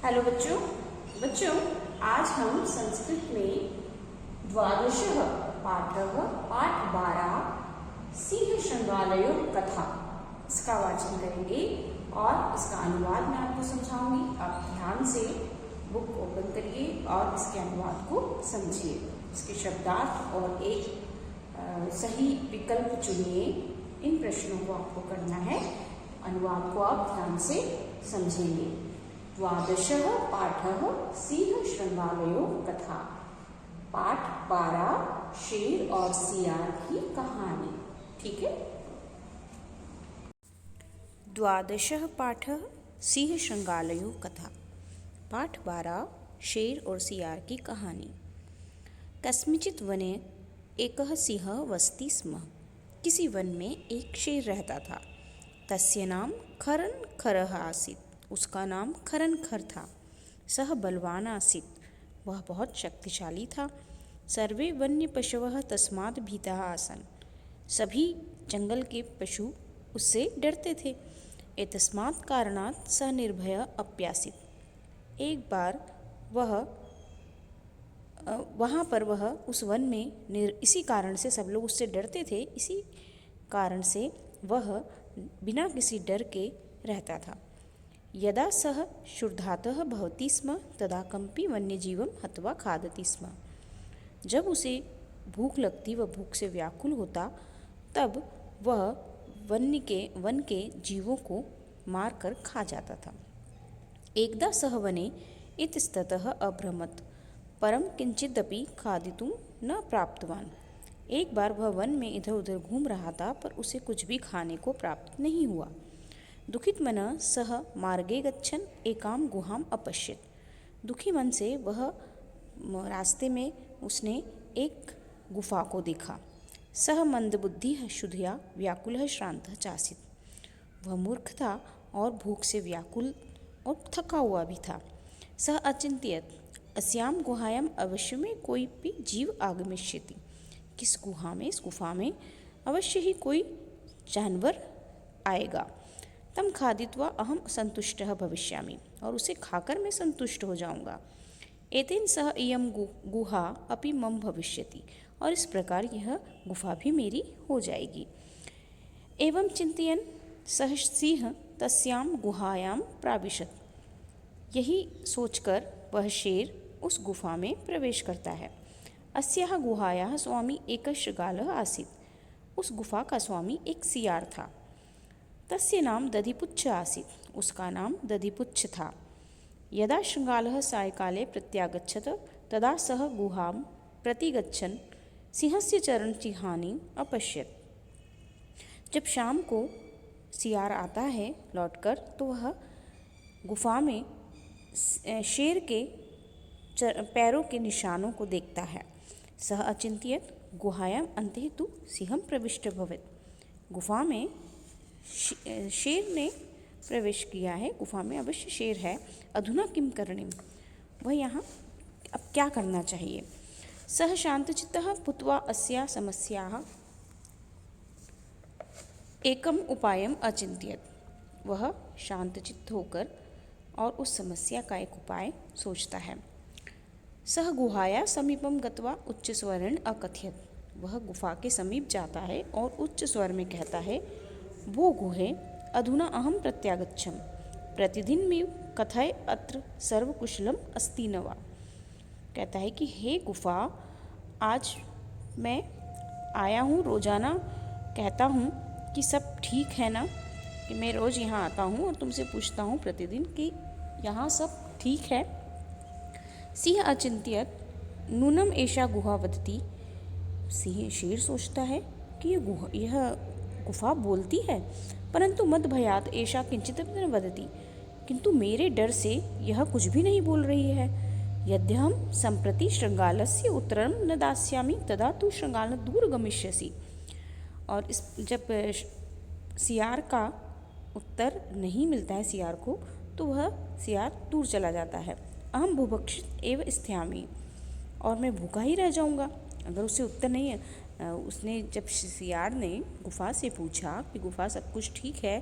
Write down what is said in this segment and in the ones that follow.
Hello बच्चों। बच्चों, आज हम संस्कृत में द्वादशः पाठः पाठ 12 सिंह श्रृंगालयो कथा इसका वाचन करेंगे और इसका अनुवाद मैं आपको समझाऊंगी। आप ध्यान से बुक ओपन करिए और इसके अनुवाद को समझिए, इसके शब्दार्थ और एक सही विकल्प चुनिए। इन प्रश्नों को आपको करना है, अनुवाद को आप ध्यान से समझेंगे। द्वादशः पाठः सिंह श्रृंगालयो कथा, पाठ 12 शेर और सियार की कहानी। ठीक है। द्वादशः पाठः सिंह श्रृंगालयो कथा, पाठ 12 शेर और सियार की कहानी। कस्मिंश्चित् वने एकः सिंहः वसति स्म। किसी वन में एक शेर रहता था। तस्य नाम खरन खरः आसीत्। उसका नाम खरन खर था। सः बलवान आसीत्। वह बहुत शक्तिशाली था। सर्वे वन्य पशवः तस्मात् भीताः आसन्। सभी जंगल के पशु उससे डरते थे। एतस्मात् कारणात् सः निर्भयः अप्यासीत्। एक बार वह उस वन में इसी कारण से सब लोग उससे डरते थे। इसी कारण से वह बिना किसी डर के रहता था। यदा सः क्षुधातः भवति स्म तदा कम्पि वन्यजीवं हत्वा खादति स्म। जब उसे भूख लगती, वह भूख से व्याकुल होता, तब वह वन के जीवों को मारकर खा जाता था। एकदा सः वने इतस्ततः अभ्रमत्, परं किंचिदपि खादितुं न प्राप्तवान्। एक बार वह वन में इधर उधर घूम रहा था, पर उसे कुछ भी खाने को प्राप्त नहीं हुआ। दुखित मनः सः मार्गे गच्छन् एकां गुहाम् अपश्यत्। दुखी मन से वह रास्ते में उसने एक गुफा को देखा। सः मंदबुद्धिः शुद्धया व्याकुलः श्रान्तः चासीत्। वह मूर्ख था और भूख से व्याकुल और थका हुआ भी था। सः अचिन्तयत्, अस्यां गुहायां अवश्य में कोई भी जीव आगमिष्यति। इस गुफा में अवश्य ही कोई जानवर आएगा। तम खादित्वा अहम संतुष्टः भविष्यामि, और उसे खाकर मैं संतुष्ट हो जाऊंगा। एतेन सह इयं गुहा अपि मम भविष्यति, और इस प्रकार यह गुफा भी मेरी हो जाएगी। एवं चिन्तयन् सः सिंह तस्यां गुहायां प्राविशत्। यही सोचकर वह शेर उस गुफा में प्रवेश करता है। अस्याः गुहायाः स्वामी एकः शृगालः आसीत्। उस गुफा का स्वामी एक सियार था। तस्य नाम दधिपुच्छ आसीत्। उसका नाम दधिपुच्छ था। यदा शृगालः सायंकाले प्रत्यागच्छत् तदा सः गुहां प्रति गच्छन् सिंहस्य चरणचिह्नानि अपश्यत्। जब शाम को सियार आता है लौटकर, तो वह गुफा में शेर के पैरों के निशानों को देखता है। सः अचिन्तयत्, गुहायां अन्ते तु सिंहं प्रविष्ट भवेत्। गुफा में शेर ने प्रवेश किया है, गुफा में अवश्य शेर है। अधुना किं करणीयं, वह यहाँ अब क्या करना चाहिए। सः शान्तचित्तः भूत्वा अस्याः समस्याः एकम् उपायम् अचिन्तयत्। वह शांतचित्त होकर और उस समस्या का एक उपाय सोचता है। सः गुहाया समीपम गत्वा उच्च स्वरेण अकथयत्। वह गुफा के समीप जाता है और उच्च स्वर में कहता है, वो गुहे अधुना अहम प्रत्यागच्छम्, प्रतिदिनमिव कथय अत्र सर्वकुशलम अस्ति न वा। कहता है कि हे गुफा, आज मैं आया हूँ, रोजाना कहता हूँ कि सब ठीक है ना, कि मैं रोज़ यहाँ आता हूँ और तुमसे पूछता हूँ प्रतिदिन कि यहाँ सब ठीक है। सिंह अचिंत्यत नूनम एषा गुहा वदति। सिंह शेर सोचता है कि यह गुफा बोलती है, परंतु मद भयात एषा किंचित न वदति। किंतु मेरे डर से यह कुछ भी नहीं बोल रही है। यद्यहम संप्रति शृंगालस्य उत्तरम न दास्यामि तदा तु शृंगाल दूर गमिष्यसि। और जब सियार का उत्तर नहीं मिलता है सियार को, तो वह सियार दूर चला जाता है। अहम बुभुक्षित एव स्थियामि, और मैं भूखा ही रह जाऊंगा। अगर उसे उत्तर नहीं है, उसने जब सियार ने गुफा से पूछा कि गुफा सब कुछ ठीक है,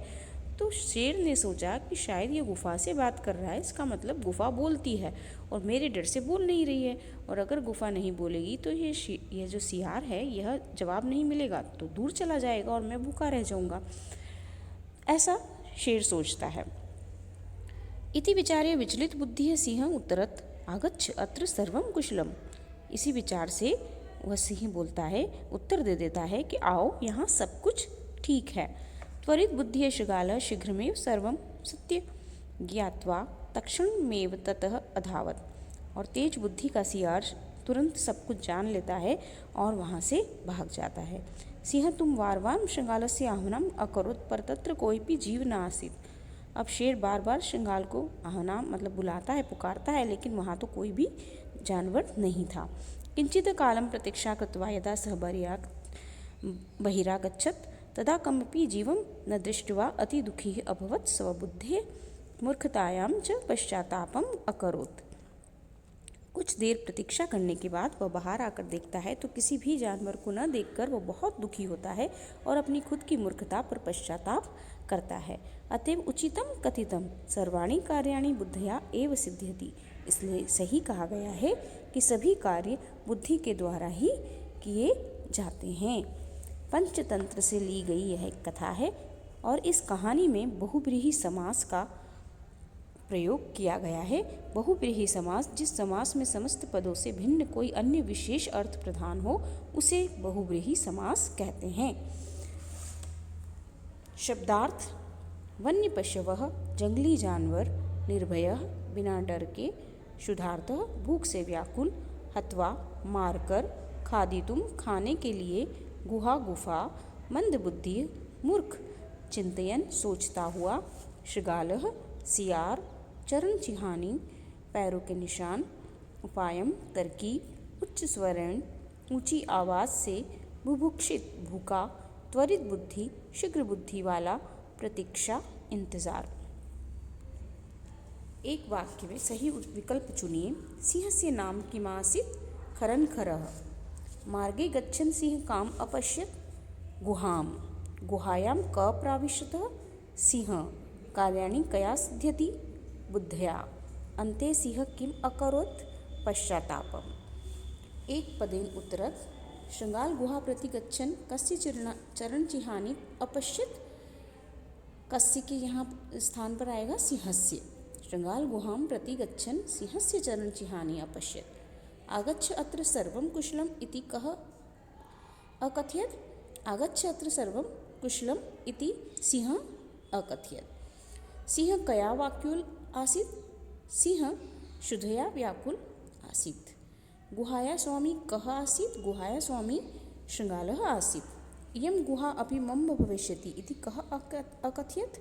तो शेर ने सोचा कि शायद ये गुफा से बात कर रहा है, इसका मतलब गुफा बोलती है और मेरे डर से बोल नहीं रही है, और अगर गुफा नहीं बोलेगी तो ये जो सियार है यह जवाब नहीं मिलेगा तो दूर चला जाएगा और मैं भूखा रह जाऊंगा। ऐसा शेर सोचता है। इति विचार्य विचलित बुद्धिः सिंह उत्तरत आगच्छ अत्र सर्वं कुशलम। इसी विचार से वह सिंह बोलता है, उत्तर दे देता है कि आओ यहाँ सब कुछ ठीक है। त्वरित बुद्धिः शृगालः शीघ्रमेव सर्वं सत्य ज्ञात्वा तत्क्षणमेव ततः अधावत्। और तेज बुद्धि का सियार तुरंत सब कुछ जान लेता है और वहाँ से भाग जाता है। सिंह तुम वारवार शृगालस्य आह्वानं अकरोत् पर तत्र कोऽपि जीव न आसीत्। अब शेर बार बार शृगाल को आह्वान मतलब बुलाता है, पुकारता है, लेकिन वहाँ तो कोई भी जानवर नहीं था। किंचित कालं प्रतीक्षा कृत्वा यदा सः बहिरागच्छत् तदा कमपि जीवं न दृष्ट्वा अति दुःखी अभवत्। स्वबुद्धेः मूर्खतायां च पश्चात्तापम् अकरोत्। कुछ देर प्रतीक्षा करने के बाद वह बाहर आकर देखता है तो किसी भी जानवर को न देखकर वह बहुत दुखी होता है और अपनी खुद की मूर्खता पर पश्चाताप करता है। अतएव उचितम कथितम सर्वाणि कार्याणि बुद्धिया एव सिद्ध्यति। इसलिए सही कहा गया है कि सभी कार्य बुद्धि के द्वारा ही किए जाते हैं। पंचतंत्र से ली गई यह एक कथा है और इस कहानी में बहुब्रीहि समास का प्रयोग किया गया है। बहुब्रीहि समास जिस समास में समस्त पदों से भिन्न कोई अन्य विशेष अर्थ प्रधान हो उसे बहुब्रीहि समास कहते हैं। शब्दार्थ: वन्य पशवः जंगली जानवर, निर्भयः बिना डर के, क्षुधार्तः भूख से व्याकुल, हत्वा मारकर, खादितुम खाने के लिए, गुहा गुफा, मंदबुद्धि मूर्ख, चिंतयन सोचता हुआ, शृगालः सियार, चरण चिहानी पैरों के निशान, उपायम तरकीब उच्च स्वरण ऊंची आवाज़ से, बुभुक्षित भूखा, त्वरित बुद्धि शीघ्र बुद्धि वाला, प्रतीक्षा इंतज़ार। एक वाक्य में सही विकल्प चुनिए। सिंहस्य नाम किमासीत् खरनखरः। मार्गे गच्छन् सिंह काम अपश्यत् गुहां। गुहायां क प्राविशतः सिंह। कार्याणि कया सिद्ध्यति बुद्धया। अन्ते सिंह किम् अकरोत् पश्चात्तापम्। एक पदेन उत्तरत् शृगाल गुहा प्रति गच्छन् कस्य चरणचिह्नानि अपश्यत्। कस्य के यहाँ स्थान पर आएगा सिंहस्य। शृगाल गुहां प्रति गच्छन् सिंहस्य चरणचिह्नानि अपश्यत्। आगच्छ अत्र सर्वं कुशलम् इति कः अकथयत्। आगच्छ अत्र सर्वं कुशलम् इति सिंह अकथयत्। सिंह कया व्याकुल आसीत्। सिंह क्षुधया व्याकुल आसीत्। गुहाया स्वामी कः आसीत्। गुहाया स्वामी शृगालः आसीत्। इयं गुहा अपि मम भविष्यति इति कः अकथयत्।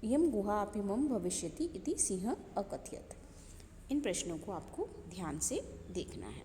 इयं गुहा अपि मम भविष्यति इति सिंह अकथयत्। इन प्रश्नों को आपको ध्यान से देखना है।